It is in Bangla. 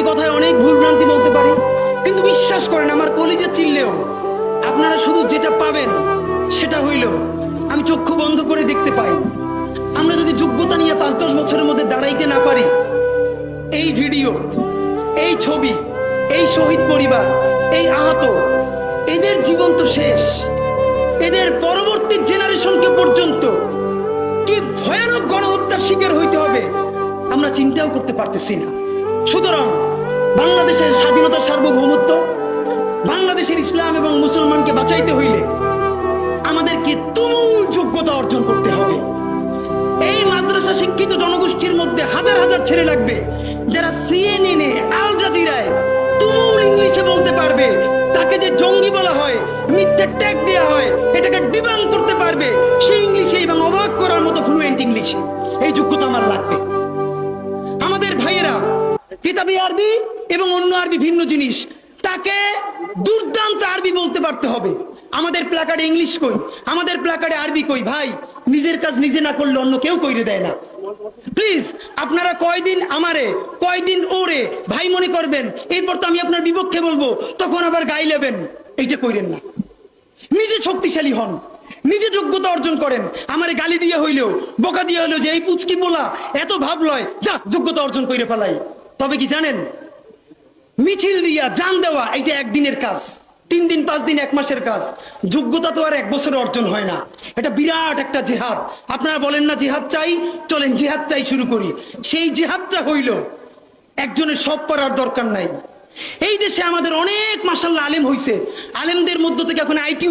আমি কথায় অনেক ভুলভ্রান্তি বলতে পারি, কিন্তু বিশ্বাস করেন আমার কলিজা চিল্লেও আপনারা শুধু যেটা পাবেন সেটা হইল আমি চক্ষু বন্ধ করে দেখতে পাই। আমরা যদি যোগ্যতা নিয়ে 5-10 বছরের মধ্যে দাঁড়াইতে না পারি, এই ভিডিও, এই ছবি, এই শহীদ পরিবার, এই আহত, এদের জীবন তো শেষ। এদের পরবর্তী জেনারেশনকে পর্যন্ত কি ভয়ানক গণহত্যার শিকার হইতে হবে আমরা চিন্তাও করতে পারতেছি না। সুতরাং বাংলাদেশের স্বাধীনতা, সার্বভৌমত্ব, বাংলাদেশের ইসলাম এবং মুসলমানকে বাঁচাইতে হইলে আমাদেরকে তুমুল যোগ্যতা অর্জন করতে হবে। এই মাদ্রাসা শিক্ষিত জনগোষ্ঠীর মধ্যে হাজার হাজার ছেলে লাগবে যারা সিএনএন, আল জাজিরায় তুমুল ইংলিশে বলতে পারবে। তাকে যে জঙ্গি বলা হয়, মিথ্যে ট্যাগ দেওয়া হয়, এটাকে ডিবাং করতে পারবে সেই ইংলিশে এবং অবাক করার মতো ফ্লুয়েন্ট ইংলিশে। এই যোগ্যতা আমার লাগবে। আমাদের ভাইয়েরা কিতাবি আরবি এবং অন্য আরবি ভিন্ন জিনিস, তাকে দুর্দান্ত আরবি বলতে পারতে হবে। আমাদের প্ল্যাকার্ডে ইংলিশ কই, আমাদের প্ল্যাকার্ডে আরবি কই। ভাই, নিজের কাজ নিজে না করলে অন্য কেউ কইরে দেয় না। প্লিজ আপনারা কয়দিন আমারে, কয়দিন ওরে ভাই মনে করবেন, এরপর তো আমি আপনার বিপক্ষে বলবো, তখন আবার গাই লেবেন, এইটা কইরেন না। নিজে শক্তিশালী হন, নিজে যোগ্যতা অর্জন করেন। আমারে গালি দিয়ে হইলেও, বোকা দিয়ে হইলেও যে এই পুচকি বলা এত ভাব লয়, যা যোগ্যতা অর্জন করে ফেলাই। তবে কি জানেন, মিছিল দিয়া জান দেওয়া এটা একদিনের কাজ, 3 দিন 5 দিন 1 মাসের কাজ। যোগ্যতা তো আর 1 বছরে অর্জন হয় না। এটা বিরাট একটা জিহাদ। আপনারা বলেন না জিহাদ চাই, চলেন জিহাদটাই শুরু করি। সেই জিহাদটা হইল একজনের সব পারার দরকার নাই। এই দেশে আমাদের অনেক মাশাআল্লাহ আলেম হইছে, আলেমদের মধ্য থেকে এখন আইটি